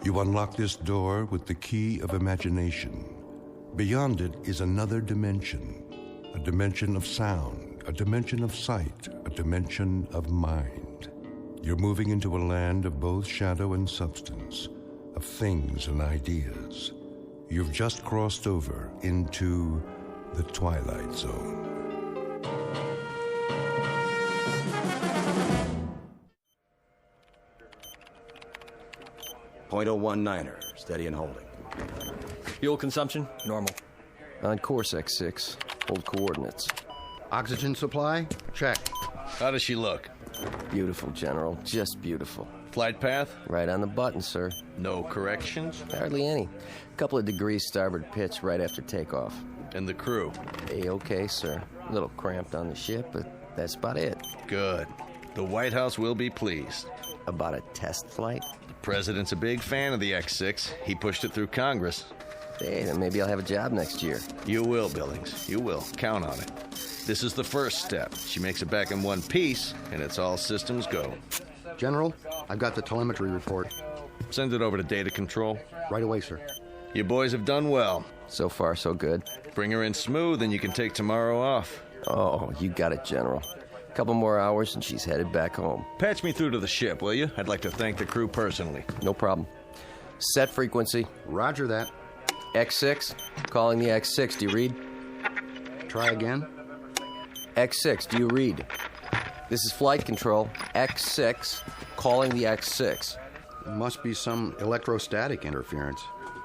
You unlock this door with the key of imagination. Beyond it is another dimension, a dimension of sound, a dimension of sight, a dimension of mind. You're moving into a land of both shadow and substance, of things and ideas. You've just crossed over into the Twilight Zone. .019er, steady and holding. Fuel consumption, normal. On course, X6. Hold coordinates. Oxygen supply? Check. How does she look? Beautiful, General. Just beautiful. Flight path? Right on the button, sir. No corrections? Hardly any. Couple of degrees starboard pitch right after takeoff. And the crew? A-okay, sir. A little cramped on the ship, but that's about it. Good. The White House will be pleased. About a test flight? The president's a big fan of the X6. He pushed it through Congress. Hey, then maybe I'll have a job next year. You will, Billings. You will. Count on it. This is the first step. She makes it back in one piece, and it's all systems go. General, I've got the telemetry report. Send it over to data control. Right away, sir. You boys have done well. So far, so good. Bring her in smooth, and you can take tomorrow off. Oh, you got it, General. Couple more hours, and she's headed back home. Patch me through to the ship, will you? I'd like to thank the crew personally. No problem. Set frequency. Roger that. X6. Calling the X6. Do you read? Try again. X6. Do you read? This is flight control. X6. Calling the X6. Must be some electrostatic interference.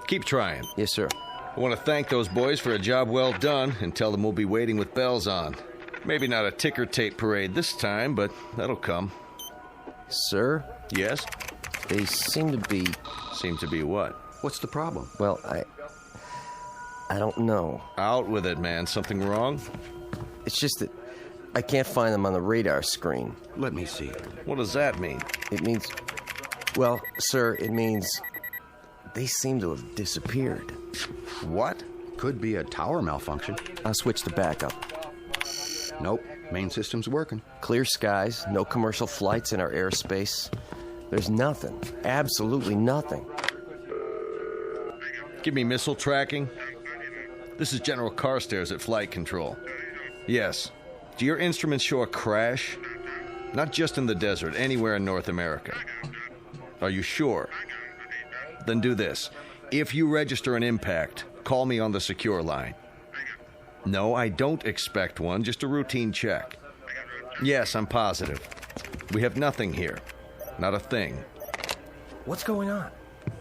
Keep trying. Yes, sir. I want to thank those boys for a job well done and tell them we'll be waiting with bells on. Maybe not a ticker tape parade this time, but that'll come. Sir? Yes? They seem to be... Seem to be what? What's the problem? Well, I don't know. Out with it, man. Something wrong? It's just that I can't find them on the radar screen. Let me see. What does that mean? It means... Well, sir, it means they seem to have disappeared. What? Could be a tower malfunction. I'll switch to backup. Nope. Main system's working. Clear skies, no commercial flights in our airspace. There's nothing. Absolutely nothing. Give me missile tracking. This is General Carstairs at Flight Control. Yes. Do your instruments show a crash? Not just in the desert, anywhere in North America. Are you sure? Then do this. If you register an impact, call me on the secure line. No, I don't expect one, just a routine check. Yes, I'm positive. We have nothing here. Not a thing. What's going on?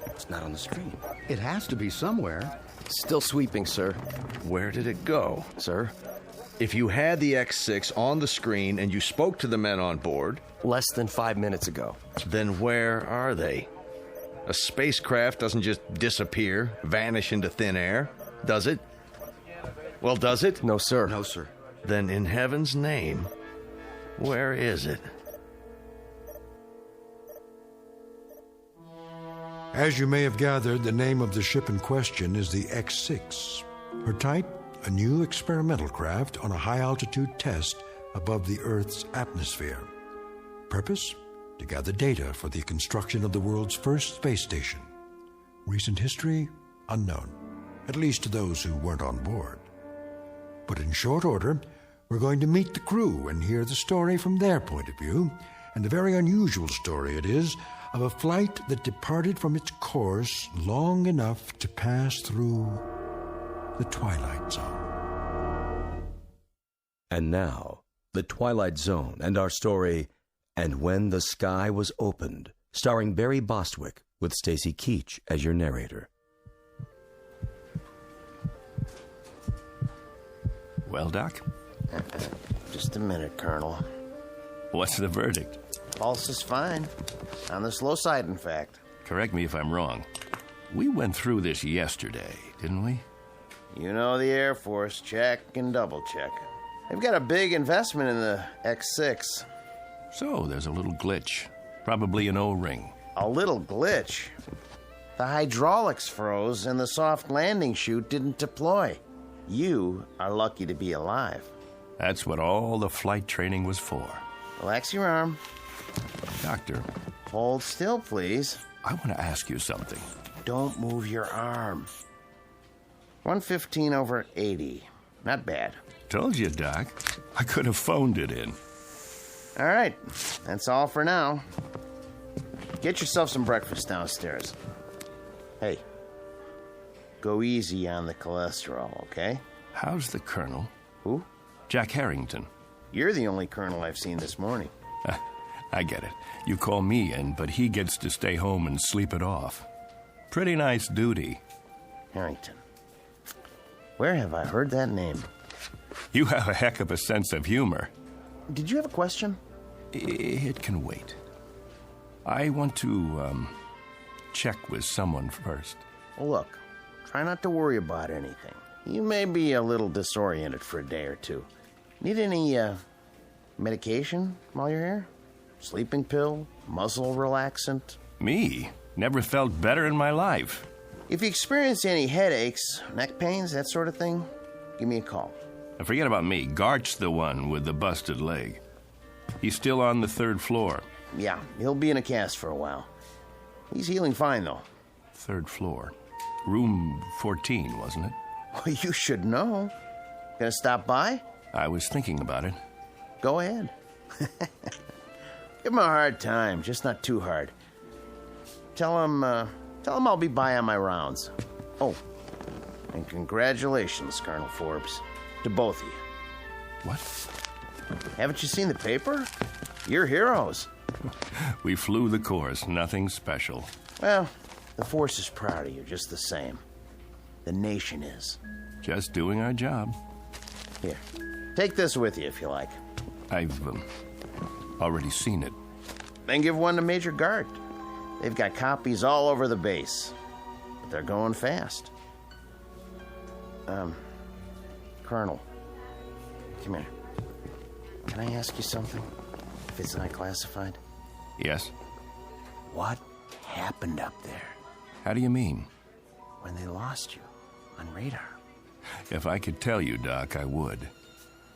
It's not on the screen. It has to be somewhere. Still sweeping, sir. Where did it go? Sir? If you had the X6 on the screen and you spoke to the men on board... Less than 5 minutes ago. Then where are they? A spacecraft doesn't just disappear, vanish into thin air, does it? Well, does it? No, sir. No, sir. Then in heaven's name, where is it? As you may have gathered, the name of the ship in question is the X6. Her type, a new experimental craft on a high-altitude test above the Earth's atmosphere. Purpose? To gather data for the construction of the world's first space station. Recent history? Unknown, at least to those who weren't on board. But in short order, we're going to meet the crew and hear the story from their point of view, and a very unusual story it is, of a flight that departed from its course long enough to pass through the Twilight Zone. And now, the Twilight Zone and our story, And When the Sky Was Opened, starring Barry Bostwick with Stacy Keach as your narrator. Well, Doc? Just a minute, Colonel. What's the verdict? Pulse is fine. On the slow side, in fact. Correct me if I'm wrong. We went through this yesterday, didn't we? You know the Air Force, check and double check. They've got a big investment in the X6. So, there's a little glitch. Probably an O-ring. A little glitch? The hydraulics froze and the soft landing chute didn't deploy. You are lucky to be alive. That's what all the flight training was for. Relax your arm. Doctor, Hold still, please. I want to ask you something. Don't move your arm. 115 over 80. Not bad. Told you, Doc. I could have phoned it in. All right. That's all for now. Get yourself some breakfast downstairs. Hey, go easy on the cholesterol, okay? How's the Colonel? Who? Jack Harrington. You're the only colonel I've seen this morning. I get it. You call me in, but he gets to stay home and sleep it off. Pretty nice duty. Harrington. Where have I heard that name? You have a heck of a sense of humor. Did you have a question? It can wait. I want to, check with someone first. Well, look, try not to worry about anything. You may be a little disoriented for a day or two. Need any, medication while you're here? Sleeping pill? Muscle relaxant? Me? Never felt better in my life. If you experience any headaches, neck pains, that sort of thing, give me a call. Now forget about me. Gart's the one with the busted leg. He's still on the 3rd floor. Yeah, he'll be in a cast for a while. He's healing fine, though. 3rd floor. Room 14, wasn't it? Well, you should know. Gonna stop by? I was thinking about it. Go ahead. Give him a hard time, just not too hard. Tell him I'll be by on my rounds. Oh, and congratulations, Colonel Forbes, to both of you. What? Haven't you seen the paper? You're heroes. We flew the course, nothing special. Well, the force is proud of you just the same. The nation is. Just doing our job. Here, take this with you if you like. I've already seen it. Then give one to Major Gart. They've got copies all over the base. But they're going fast. Colonel, come here. Can I ask you something? If it's not classified? Yes? What happened up there How do you mean? when they lost you on radar? If I could tell you, Doc, I would.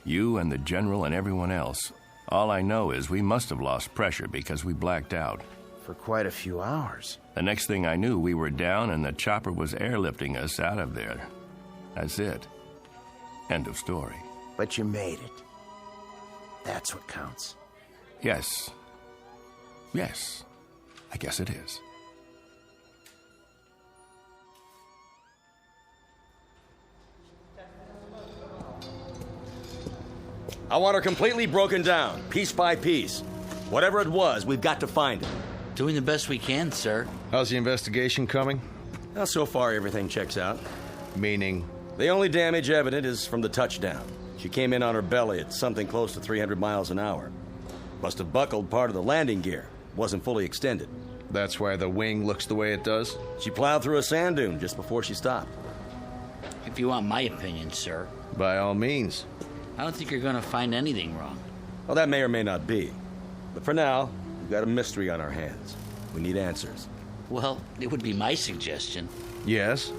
You and the General and everyone else. All I know is we must have lost pressure because we blacked out. For quite a few hours. The next thing I knew, we were down and the chopper was airlifting us out of there. That's it. End of story. But you made it. That's what counts. Yes. Yes. I guess it is. I want her completely broken down, piece by piece. Whatever it was, we've got to find it. Doing the best we can, sir. How's the investigation coming? Well, so far, everything checks out. Meaning? The only damage evident is from the touchdown. She came in on her belly at something close to 300 miles an hour. Must have buckled part of the landing gear. Wasn't fully extended. That's why the wing looks the way it does? She plowed through a sand dune just before she stopped. If you want my opinion, sir. By all means. I don't think you're going to find anything wrong. Well, that may or may not be. But for now, we've got a mystery on our hands. We need answers. Well, it would be my suggestion Yes?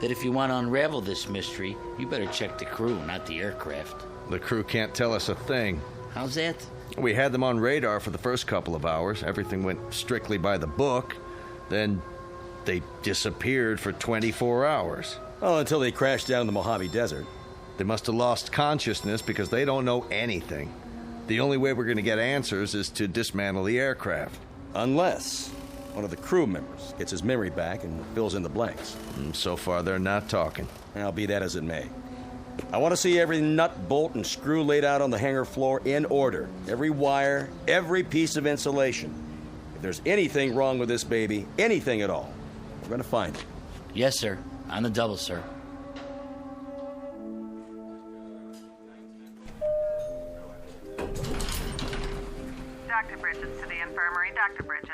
that if you want to unravel this mystery, you better check the crew, not the aircraft. The crew can't tell us a thing. How's that? We had them on radar for the first couple of hours. Everything went strictly by the book. Then they disappeared for 24 hours. Well, until they crashed down in the Mojave Desert. They must have lost consciousness because they don't know anything. The only way we're going to get answers is to dismantle the aircraft. Unless one of the crew members gets his memory back and fills in the blanks. And so far, they're not talking. I'll be that as it may. I want to see every nut, bolt, and screw laid out on the hangar floor in order. Every wire, every piece of insulation. If there's anything wrong with this baby, anything at all, we're going to find it. Yes, sir. On the double, sir. Dr. Bridges to the infirmary. Dr. Bridges.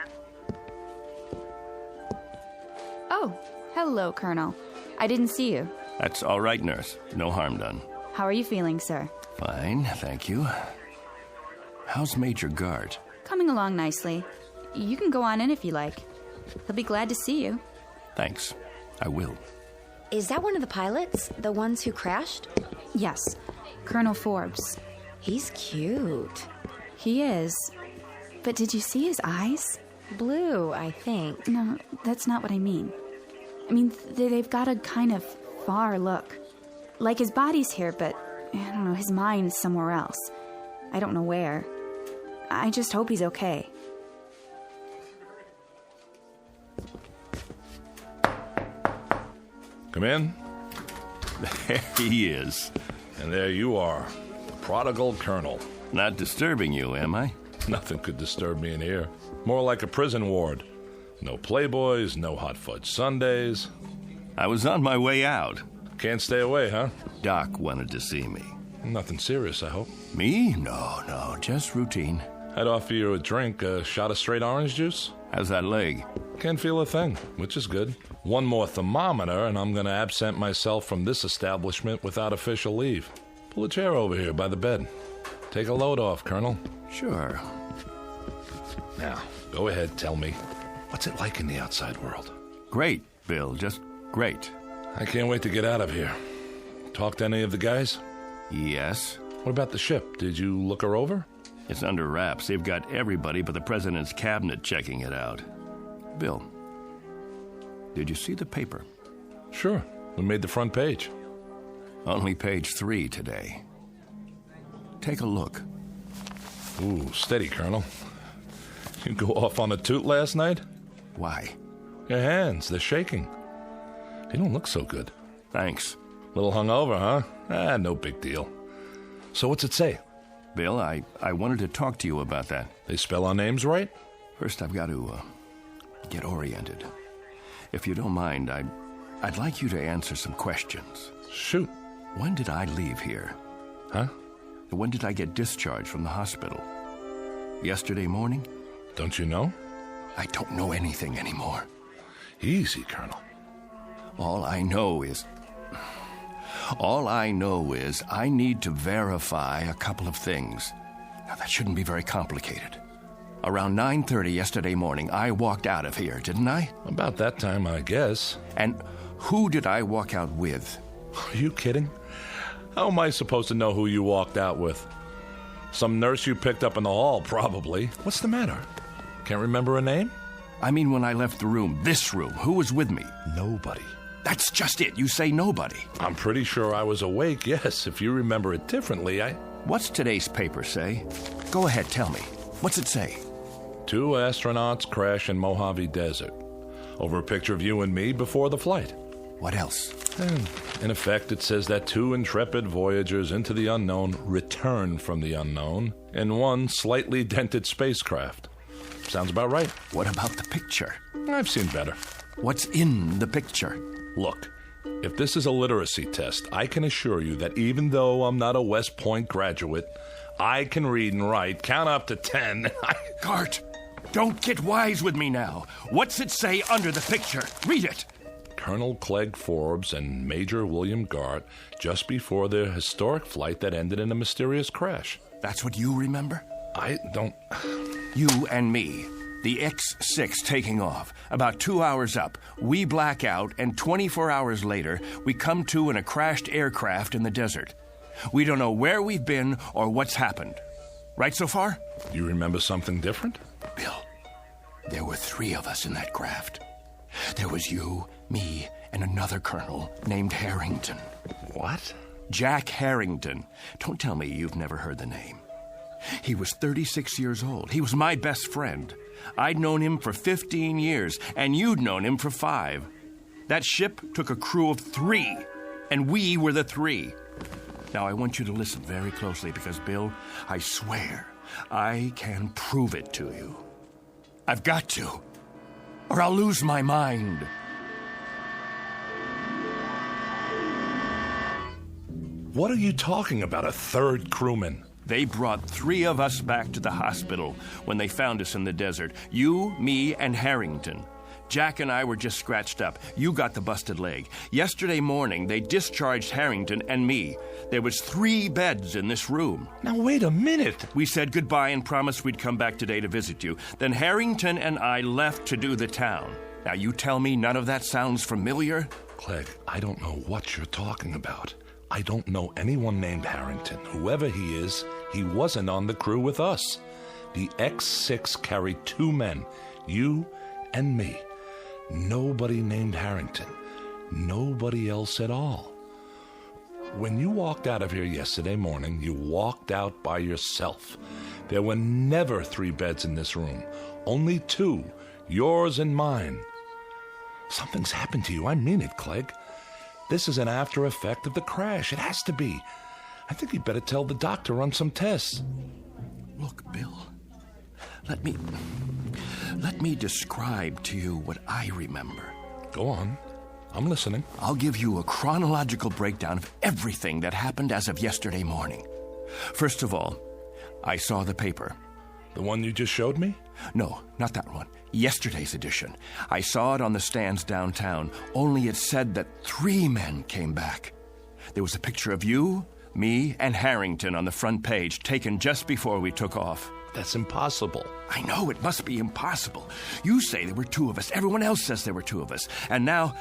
Oh, hello, Colonel. I didn't see you. That's all right, nurse. No harm done. How are you feeling, sir? Fine, thank you. How's Major Gart? Coming along nicely. You can go on in if you like. He'll be glad to see you. Thanks. I will. Is that one of the pilots? The ones who crashed? Yes, Colonel He's cute. He is. But did you see his eyes? Blue, I think. No, that's not what I mean. I mean, they've got a kind of far look. Like his body's here, but, I don't know, his mind's somewhere else. I don't know where. I just hope he's okay. Come in. There he is. And there you are, prodigal colonel. Not disturbing you, am I? Nothing could disturb me in here. More like a prison ward. No playboys, no hot fudge sundaes. I was on my way out. Can't stay away, huh? Doc wanted to see me. Nothing serious, I hope. Me? No, just routine. I'd offer you a drink, a shot of straight orange juice. How's that leg? Can't feel a thing, which is good. One more thermometer, and I'm going to absent myself from this establishment without official leave. Pull a chair over here by the bed. Take a load off, Colonel. Sure. Now, go ahead, tell me. What's it like in the outside world? Great, Bill, just great. I can't wait to get out of here. Talk to any of the guys? Yes. What about the ship? Did you look her over? It's under wraps. They've got everybody but the president's cabinet checking it out. Bill, did you see the paper? Sure. We made the front page. Only page 3 today. Take a look. Ooh, steady, Colonel. You go off on a toot last night? Why? Your hands, they're shaking. You don't look so good. Thanks. Little hungover, huh? No big deal. So what's it say? Bill, I wanted to talk to you about that. They spell our names right? First, I've got to get oriented. If you don't mind, I'd like you to answer some questions. Shoot. When did I leave here? Huh? When did I get discharged from the hospital? Yesterday morning? Don't you know? I don't know anything anymore. Easy, Colonel. All I know is I need to verify a couple of things. Now, that shouldn't be very complicated. Around 9:30 yesterday morning, I walked out of here, didn't I? About that time, I guess. And who did I walk out with? Are you kidding? How am I supposed to know who you walked out with? Some nurse you picked up in the hall, probably. What's the matter? Can't remember her name? I mean, when I left the room, this room, who was with me? Nobody. That's just it. You say nobody. I'm pretty sure I was awake, yes. If you remember it differently, What's today's paper say? Go ahead, tell me. What's it say? 2 astronauts crash in Mojave Desert. Over a picture of you and me before the flight. What else? And in effect, it says that 2 intrepid voyagers into the unknown return from the unknown in one slightly dented spacecraft. Sounds about right. What about the picture? I've seen better. What's in the picture? Look, if this is a literacy test, I can assure you that even though I'm not a West Point graduate, I can read and write, count up to 10. Gart, don't get wise with me now. What's it say under the picture? Read it. Colonel Clegg Forbes and Major William Gart just before their historic flight that ended in a mysterious crash. That's what you remember? I don't... You and me. The X-6 taking off. About 2 hours up, we black out, and 24 hours later, we come to in a crashed aircraft in the desert. We don't know where we've been or what's happened. Right so far? You remember something different? Bill, there were 3 of us in that craft. There was you, me, and another colonel named Harrington. What? Jack Harrington. Don't tell me you've never heard the name. He was 36 years old. He was my best friend. I'd known him for 15 years, and you'd known him for 5. That ship took a crew of 3, and we were the 3. Now, I want you to listen very closely because, Bill, I swear I can prove it to you. I've got to, or I'll lose my mind. What are you talking about, a 3rd crewman? They brought 3 of us back to the hospital when they found us in the desert. You, me, and Harrington. Jack and I were just scratched up. You got the busted leg. Yesterday morning, they discharged Harrington and me. There was 3 beds in this room. Now, wait a minute. We said goodbye and promised we'd come back today to visit you. Then Harrington and I left to do the town. Now, you tell me none of that sounds familiar? Clegg, I don't know what you're talking about. I don't know anyone named Harrington. Whoever he is, he wasn't on the crew with us. The X-6 carried 2 men, You and me. Nobody named Harrington. Nobody else at all. When you walked out of here yesterday morning, you walked out by yourself. There were never 3 beds in this room. Only 2, yours and mine. Something's happened to you. I mean it, Clegg. This is an after effect of the crash. It has to be. I think you'd better tell the doctor, run some tests. Look, Bill, let me describe to you what I remember. Go on. I'm listening. I'll give you a chronological breakdown of everything that happened as of yesterday morning. First of all, I saw the paper. The one you just showed me? No, not that one. Yesterday's edition. I saw it on the stands downtown, only it said that 3 men came back. There was a picture of you, me, and Harrington on the front page, taken just before we took off. That's impossible. I know, it must be impossible. You say there were 2 of us. Everyone else says there were 2 of us. And now,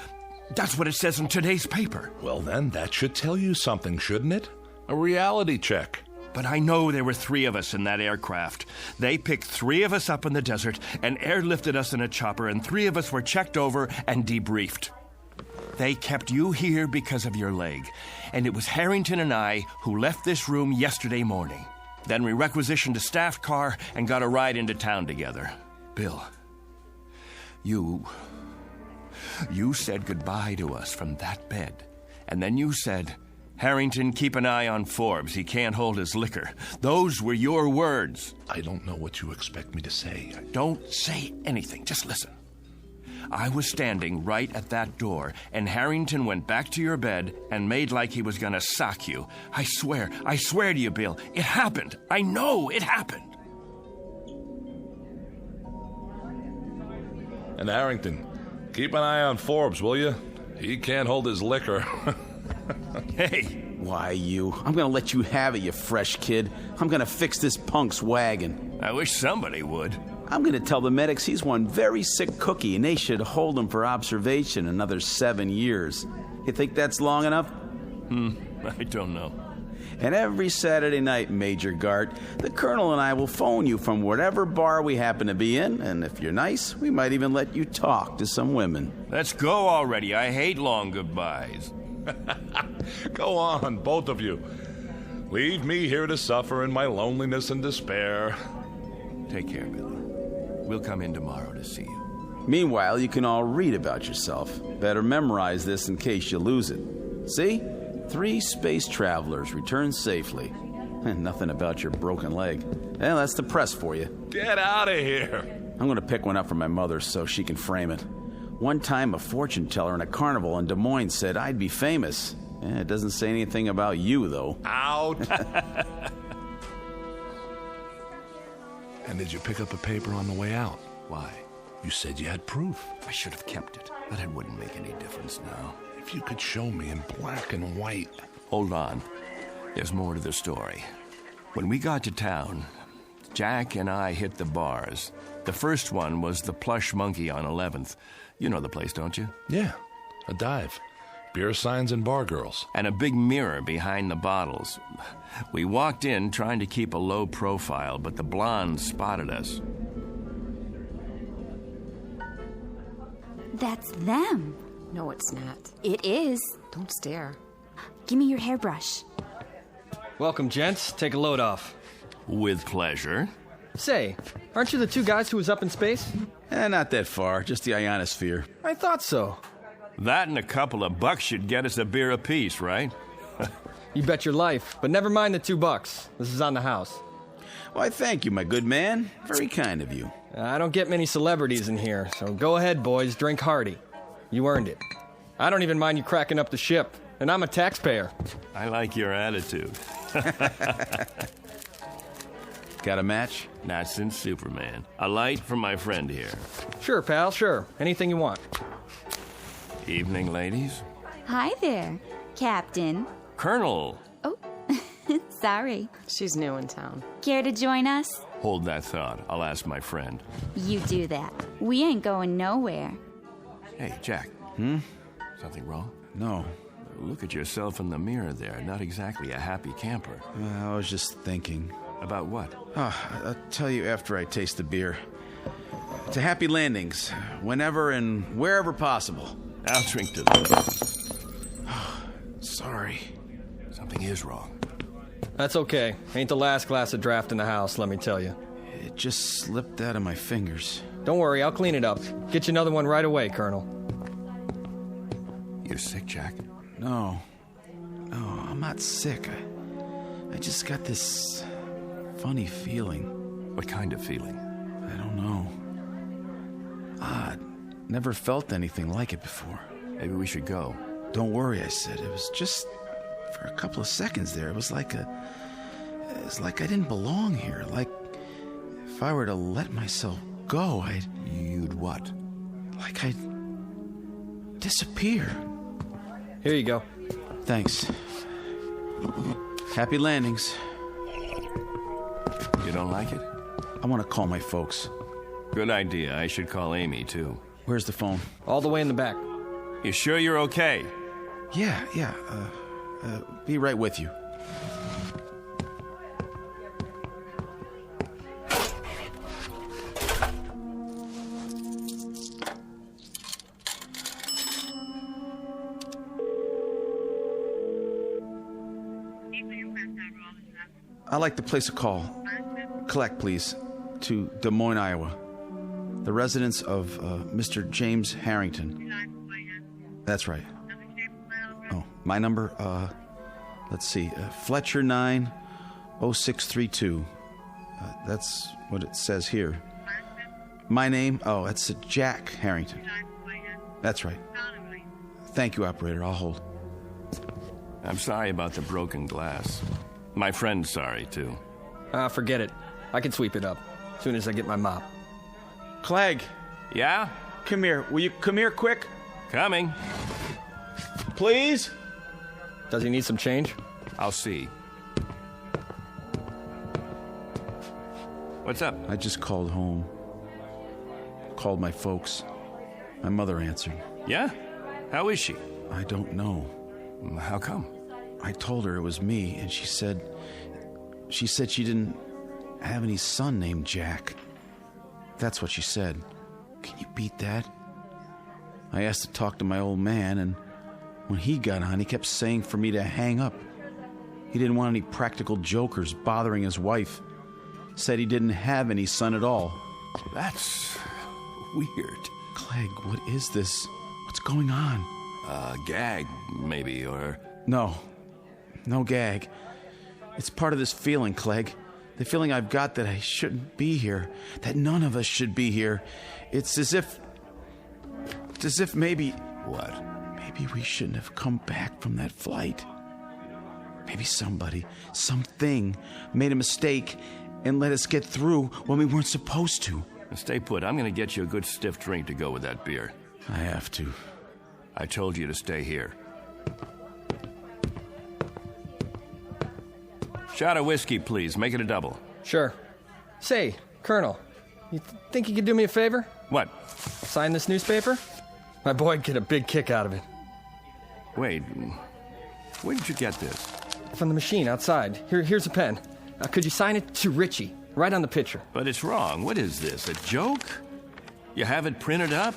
that's what it says in today's paper. Well, then, that should tell you something, shouldn't it? A reality check. But I know there were 3 of us in that aircraft. They picked 3 of us up in the desert and airlifted us in a chopper, and 3 of us were checked over and debriefed. They kept you here because of your leg, and it was Harrington and I who left this room yesterday morning. Then we requisitioned a staff car and got a ride into town together. Bill, you said goodbye to us from that bed, and then you said, Harrington, keep an eye on Forbes. He can't hold his liquor. Those were your words. I don't know what you expect me to say. Don't say anything. Just listen. I was standing right at that door, and Harrington went back to your bed and made like he was going to sock you. I swear to you, Bill, it happened. I know it happened. And Harrington, keep an eye on Forbes, will you? He can't hold his liquor. Hey. Why, I'm gonna let you have it, you fresh kid. I'm gonna fix this punk's wagon. I wish somebody would. I'm gonna tell the medics he's one very sick cookie and they should hold him for observation another 7 years. You think that's long enough? I don't know. And every Saturday night, Major Gart, the Colonel and I will phone you from whatever bar we happen to be in, and if you're nice, we might even let you talk to some women. Let's go already. I hate long goodbyes. Go on, both of you. Leave me here to suffer in my loneliness and despair. Take care, Billy. We'll come in tomorrow to see you. Meanwhile, you can all read about yourself. Better memorize this in case you lose it. See? 3 space travelers returned safely. And nothing about your broken leg. Well, that's the press for you. Get out of here. I'm going to pick one up for my mother so she can frame it. One time, a fortune teller in a carnival in Des Moines said I'd be famous. It doesn't say anything about you, though. Out. And did you pick up a paper on the way out? Why? You said you had proof. I should have kept it, but it wouldn't make any difference now. If you could show me in black and white. Hold on. There's more to the story. When we got to town, Jack and I hit the bars. The first one was the Plush Monkey on 11th. You know the place, don't you? Yeah, a dive. Beer signs and bar girls. And a big mirror behind the bottles. We walked in trying to keep a low profile, but the blonde spotted us. That's them. No, it's not. It is. Don't stare. Give me your hairbrush. Welcome, gents. Take a load off. With pleasure. Say, aren't you the 2 guys who was up in space? Not that far, just the ionosphere. I thought so. That and a couple of bucks should get us a beer apiece, right? You bet your life, but never mind the $2. This is on the house. Why, thank you, my good man. Very kind of you. I don't get many celebrities in here, so go ahead, boys, drink hearty. You earned it. I don't even mind you cracking up the ship, and I'm a taxpayer. I like your attitude. Got a match? Not since Superman. A light from my friend here. Sure, pal, sure. Anything you want. Evening, ladies. Hi there, Captain. Colonel. Oh, sorry. She's new in town. Care to join us? Hold that thought. I'll ask my friend. You do that. We ain't going nowhere. Hey, Jack. Something wrong? No. Look at yourself in the mirror there. Not exactly a happy camper. I was just thinking. About what? I'll tell you after I taste the beer. To happy landings, whenever and wherever possible. I'll drink to this. Sorry. Something is wrong. That's okay. Ain't the last glass of draft in the house, let me tell you. It just slipped out of my fingers. Don't worry, I'll clean it up. Get you another one right away, Colonel. You're sick, Jack? No, I'm not sick. I just got this funny feeling. What kind of feeling? I don't know. Odd. Never felt anything like it before. Maybe we should go. Don't worry, I said. It was just for a couple of seconds there. It was like I didn't belong here. Like if I were to let myself go, You'd what? Like I'd disappear. Here you go. Thanks. Happy landings. You don't like it? I want to call my folks. Good idea. I should call Amy, too. Where's the phone? All the way in the back. You sure you're okay? Yeah. Be right with you. I'd like to place a call. Collect, please, to Des Moines, Iowa. The residence of Mr. James Harrington. That's right. Oh, my number, let's see, Fletcher 90632. That's what it says here. My name, that's Jack Harrington. That's right. Thank you, operator. I'll hold. I'm sorry about the broken glass. My friend's sorry, too. Forget it. I can sweep it up as soon as I get my mop. Clegg. Yeah? Come here. Will you come here quick? Coming. Please? Does he need some change? I'll see. What's up? I just called home. Called my folks. My mother answered. Yeah? How is she? I don't know. How come? I told her it was me, and she said she didn't have any son named Jack. That's what she said. Can you beat that? I asked to talk to my old man, and when he got on, he kept saying for me to hang up. He didn't want any practical jokers bothering his wife. Said he didn't have any son at all. That's weird. Clegg, what is this? What's going on? Gag, maybe, or... No gag. It's part of this feeling, Clegg. The feeling I've got that I shouldn't be here. That none of us should be here. It's as if maybe... What? Maybe we shouldn't have come back from that flight. Maybe somebody, something, made a mistake and let us get through when we weren't supposed to. Stay put. I'm going to get you a good stiff drink to go with that beer. I have to. I told you to stay here. Shot of whiskey, please. Make it a double. Sure. Say, Colonel, you think you could do me a favor? What? Sign this newspaper? My boy'd get a big kick out of it. Wait, where did you get this? From the machine outside. Here's a pen. Could you sign it to Richie? Right on the picture. But it's wrong. What is this, a joke? You have it printed up?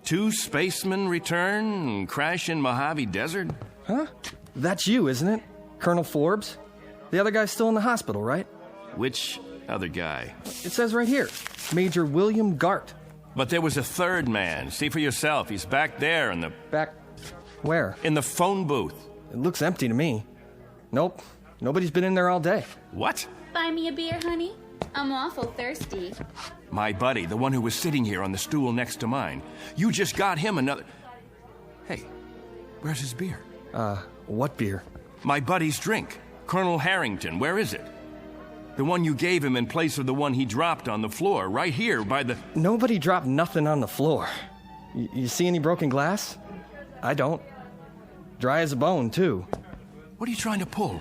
2 spacemen return, crash in Mojave Desert? Huh? That's you, isn't it? Colonel Forbes? The other guy's still in the hospital, right? Which other guy? It says right here, Major William Gart. But there was a third man. See for yourself. He's back there in the... Back where? In the phone booth. It looks empty to me. Nope. Nobody's been in there all day. What? Buy me a beer, honey? I'm awful thirsty. My buddy, the one who was sitting here on the stool next to mine. You just got him another... Hey, where's his beer? What beer? My buddy's drink. Colonel Harrington, where is it? The one you gave him in place of the one he dropped on the floor, right here by the... Nobody dropped nothing on the floor. You see any broken glass? I don't. Dry as a bone, too. What are you trying to pull?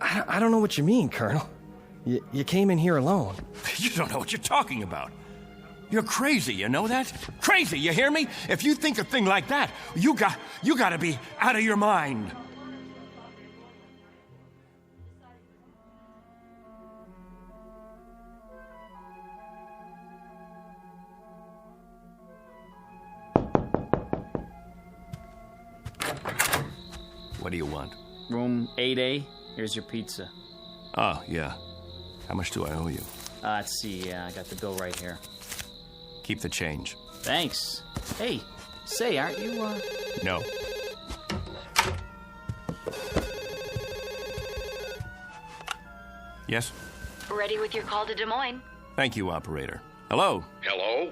I don't know what you mean, Colonel. You came in here alone. You don't know what you're talking about. You're crazy, you know that? Crazy, you hear me? If you think a thing like that, you gotta be out of your mind. What do you want? Room 8A. Here's your pizza. Oh, yeah. How much do I owe you? Let's see. Yeah, I got the bill right here. Keep the change. Thanks. Hey, say, aren't you, No. Yes? Ready with your call to Des Moines. Thank you, operator. Hello? Hello?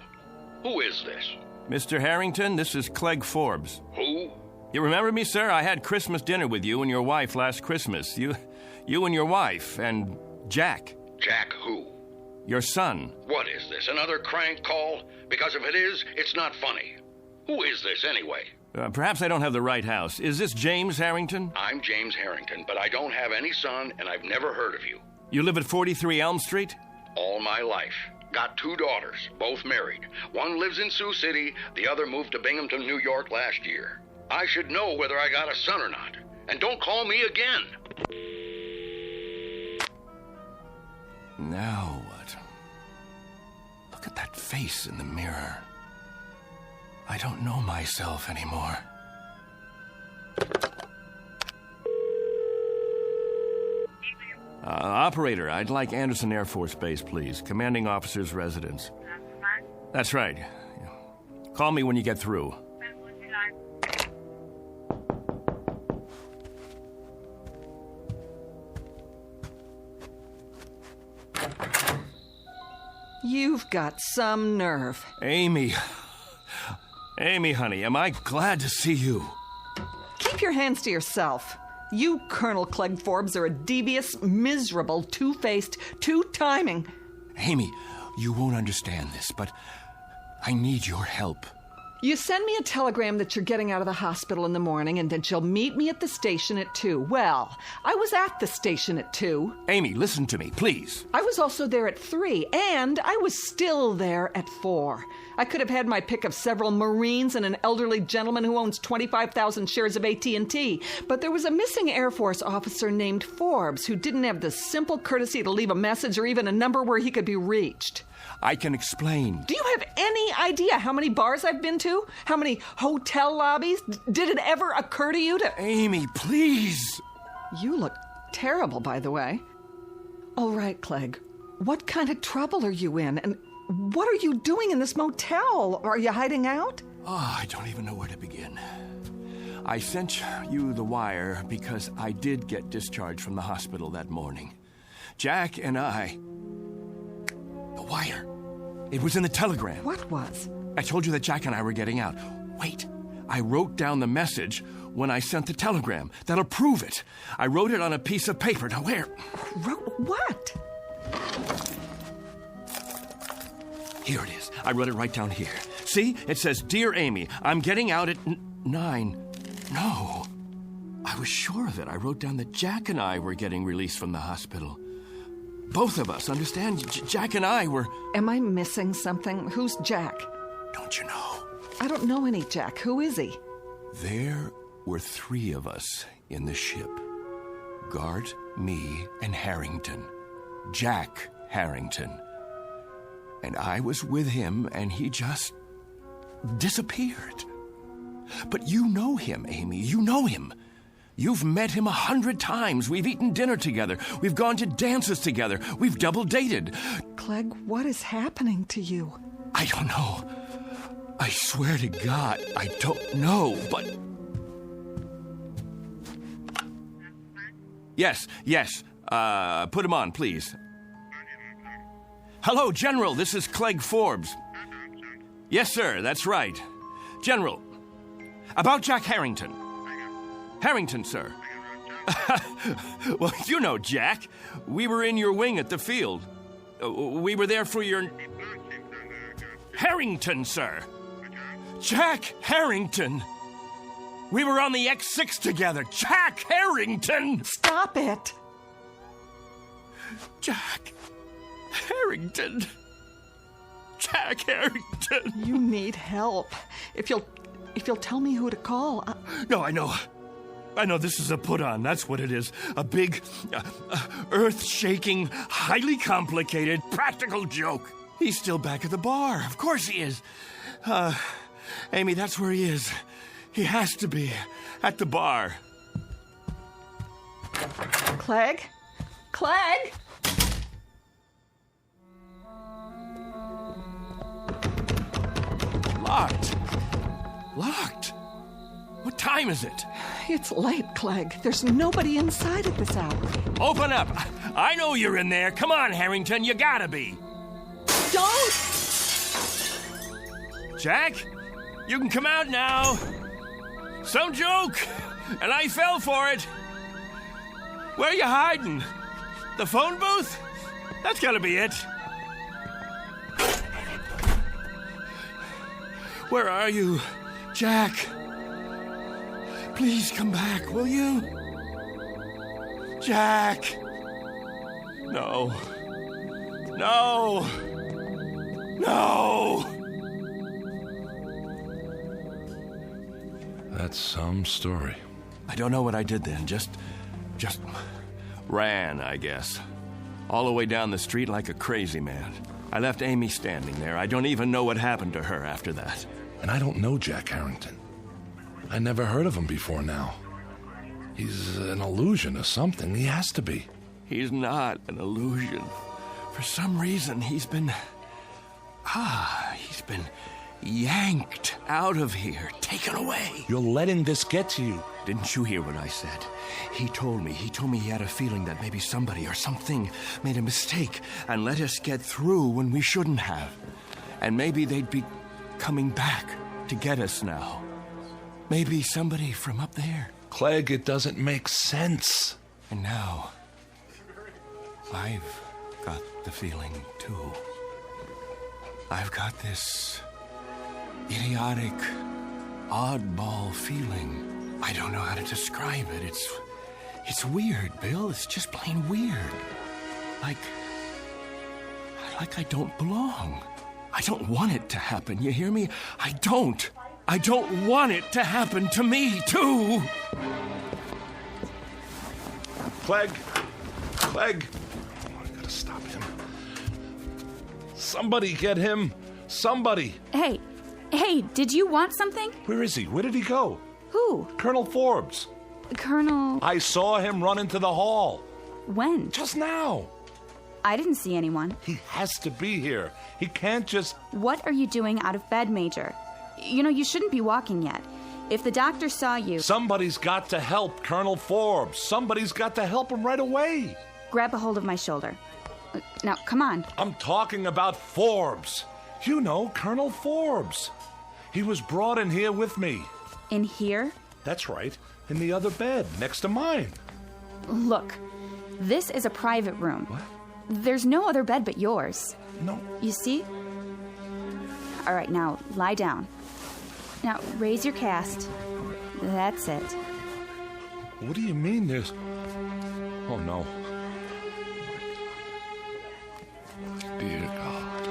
Who is this? Mr. Harrington, this is Clegg Forbes. Who? You remember me, sir? I had Christmas dinner with you and your wife last Christmas. You and your wife, and Jack. Jack who? Your son. What is this, another crank call? Because if it is, it's not funny. Who is this, anyway? Perhaps I don't have the right house. Is this James Harrington? I'm James Harrington, but I don't have any son, and I've never heard of you. You live at 43 Elm Street? All my life. Got 2 daughters, both married. One lives in Sioux City, the other moved to Binghamton, New York last year. I should know whether I got a son or not. And don't call me again. Now what? Look at that face in the mirror. I don't know myself anymore. Operator, I'd like Anderson Air Force Base, please. Commanding officer's residence. That's right. Call me when you get through. You've got some nerve. Amy. Amy, honey, am I glad to see you. Keep your hands to yourself. You, Colonel Clegg Forbes, are a devious, miserable, two-faced, two-timing... Amy, you won't understand this, but I need your help. You send me a telegram that you're getting out of the hospital in the morning and that you'll meet me at the station at 2. Well, I was at the station at 2. Amy, listen to me, please. I was also there at 3, and I was still there at 4. I could have had my pick of several Marines and an elderly gentleman who owns 25,000 shares of AT&T, but there was a missing Air Force officer named Forbes who didn't have the simple courtesy to leave a message or even a number where he could be reached. I can explain. Do you have any idea how many bars I've been to? How many hotel lobbies? Did it ever occur to you to... Amy, please! You look terrible, by the way. All right, Clegg. What kind of trouble are you in? And what are you doing in this motel? Are you hiding out? Oh, I don't even know where to begin. I sent you the wire because I did get discharged from the hospital that morning. Jack and I... The wire. It was in the telegram. What was? I told you that Jack and I were getting out. Wait. I wrote down the message when I sent the telegram. That'll prove it. I wrote it on a piece of paper. Now, where? Wrote what? Here it is. I wrote it right down here. See? It says, Dear Amy, I'm getting out at 9. No. I was sure of it. I wrote down that Jack and I were getting released from the hospital. Both of us, understand? Jack and I were... Am I missing something? Who's Jack? Don't you know? I don't know any Jack. Who is he? There were 3 of us in the ship. Gart, me, and Harrington. Jack Harrington. And I was with him, and he just disappeared. But you know him, Amy. You know him. You've met him 100 times. We've eaten dinner together. We've gone to dances together. We've double dated. Clegg, what is happening to you? I don't know. I swear to God, I don't know, but... Yes. Put him on, please. Hello, General. This is Clegg Forbes. Yes, sir. That's right. General, about Jack Harrington. Harrington, sir. Well, you know Jack. We were in your wing at the field. We were there for your... Harrington, sir. Jack Harrington. We were on the X6 together. Jack Harrington. Stop it. Jack Harrington. Jack Harrington. You need help. If you'll tell me who to call. No, I know. I know this is a put-on. That's what it is. A big, earth-shaking, highly complicated, practical joke. He's still back at the bar. Of course he is. Amy, that's where he is. He has to be. At the bar. Clegg? Clegg? Locked. Locked. What time is it? It's late, Clegg. There's nobody inside at this hour. Open up. I know you're in there. Come on, Harrington. You gotta be. Don't! Jack, you can come out now. Some joke, and I fell for it. Where are you hiding? The phone booth? That's gotta be it. Where are you, Jack? Please come back, will you? Jack! No. No! No! That's some story. I don't know what I did then. Just ran, I guess. All the way down the street like a crazy man. I left Amy standing there. I don't even know what happened to her after that. And I don't know Jack Harrington. I never heard of him before now. He's an illusion or something. He has to be. He's not an illusion. For some reason, he's been yanked out of here, taken away. You're letting this get to you. Didn't you hear what I said? He told me he had a feeling that maybe somebody or something made a mistake and let us get through when we shouldn't have. And maybe they'd be coming back to get us now. Maybe somebody from up there. Clegg, it doesn't make sense. And now, I've got the feeling, too. I've got this idiotic, oddball feeling. I don't know how to describe it. It's weird, Bill. It's just plain weird. Like I don't belong. I don't want it to happen, you hear me? I don't want it to happen to me, too. Clegg! Oh, I gotta stop him. Somebody get him! Somebody! Hey, did you want something? Where is he? Where did he go? Who? Colonel Forbes. Colonel... I saw him run into the hall. When? Just now. I didn't see anyone. He has to be here. He can't just... What are you doing out of bed, Major? You know, you shouldn't be walking yet. If the doctor saw you... Somebody's got to help Colonel Forbes. Somebody's got to help him right away. Grab a hold of my shoulder. Now, come on. I'm talking about Forbes. You know, Colonel Forbes. He was brought in here with me. In here? That's right. In the other bed, next to mine. Look, this is a private room. What? There's no other bed but yours. No. You see? All right, now, lie down. Now, raise your cast. That's it. What do you mean there's... Oh, no. Dear God.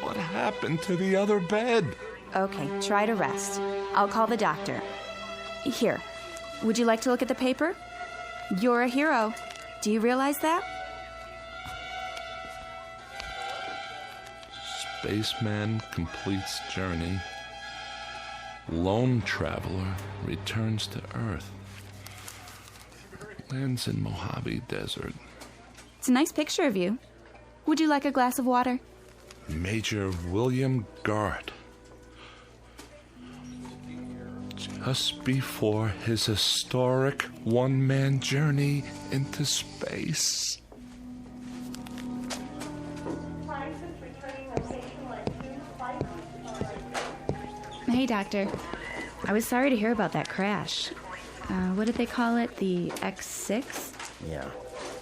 What happened to the other bed? Okay, try to rest. I'll call the doctor. Here, would you like to look at the paper? You're a hero. Do you realize that? Spaceman completes journey. Lone traveler returns to Earth. Lands in Mojave Desert. It's a nice picture of you. Would you like a glass of water? Major William Gart. Just before his historic one-man journey into space. Hey, Doctor. I was sorry to hear about that crash. What did they call it? The X6? Yeah.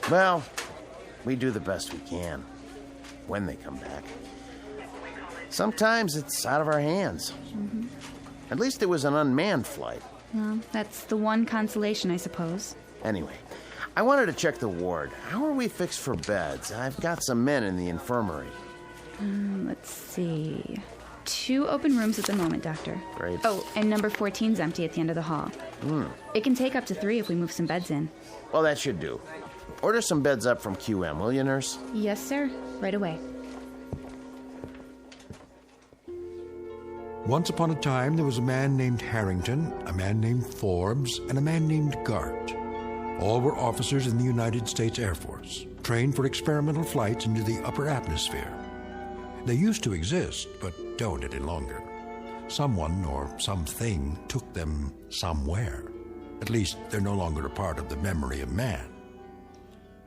Well, we do the best we can. When they come back. Sometimes it's out of our hands. Mm-hmm. At least it was an unmanned flight. Well, that's the one consolation, I suppose. Anyway, I wanted to check the ward. How are we fixed for beds? I've got some men in the infirmary. Let's see. 2 open rooms at the moment, Doctor. Great. Oh, and number 14's empty at the end of the hall. It can take up to 3 if we move some beds in. Well, that should do. Order some beds up from QM, will you, nurse? Yes, sir. Right away. Once upon a time, there was a man named Harrington, a man named Forbes, and a man named Gart. All were officers in the United States Air Force, trained for experimental flights into the upper atmosphere. They used to exist, but don't any longer. Someone or something took them somewhere. At least they're no longer a part of the memory of man.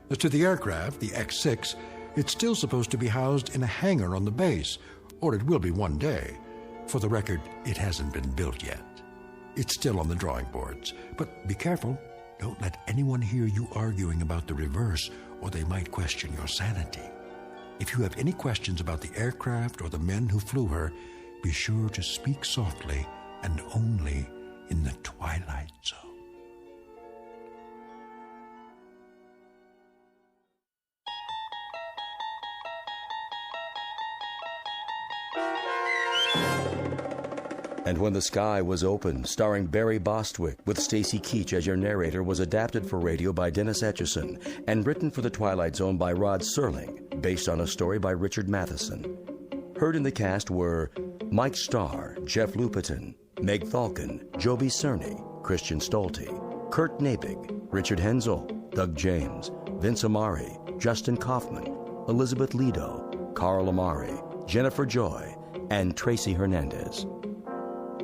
As to the aircraft, the X-6, it's still supposed to be housed in a hangar on the base, or it will be one day. For the record, it hasn't been built yet. It's still on the drawing boards. But be careful. Don't let anyone hear you arguing about the reverse, or they might question your sanity. If you have any questions about the aircraft or the men who flew her, be sure to speak softly and only in the Twilight Zone. And When the Sky Was Open, starring Barry Bostwick with Stacy Keach as your narrator, was adapted for radio by Dennis Etchison and written for The Twilight Zone by Rod Serling, based on a story by Richard Matheson. Heard in the cast were Mike Starr, Jeff Lupetin, Meg Thalken, Joby Cerny, Christian Stolte, Kurt Nabig, Richard Hensel, Doug James, Vince Amari, Justin Kaufman, Elizabeth Lido, Carl Amari, Jennifer Joy, and Tracy Hernandez.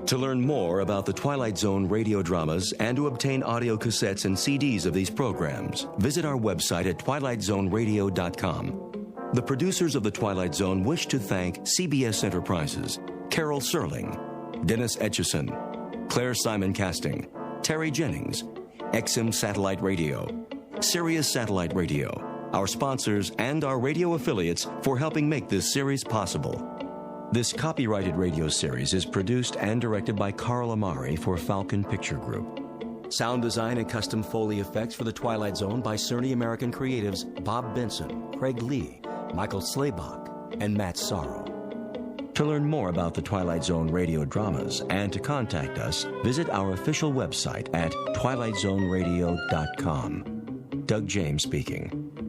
To learn more about the Twilight Zone radio dramas and to obtain audio cassettes and CDs of these programs, visit our website at twilightzoneradio.com. The producers of The Twilight Zone wish to thank CBS Enterprises, Carol Serling, Dennis Etchison, Claire Simon Casting, Terry Jennings, XM Satellite Radio, Sirius Satellite Radio, our sponsors, and our radio affiliates for helping make this series possible. This copyrighted radio series is produced and directed by Carl Amari for Falcon Picture Group. Sound design and custom Foley effects for The Twilight Zone by Cerny American Creatives Bob Benson, Craig Lee, Michael Slaybach, and Matt Sorrow. To learn more about the Twilight Zone radio dramas and to contact us, visit our official website at twilightzoneradio.com. Doug James speaking.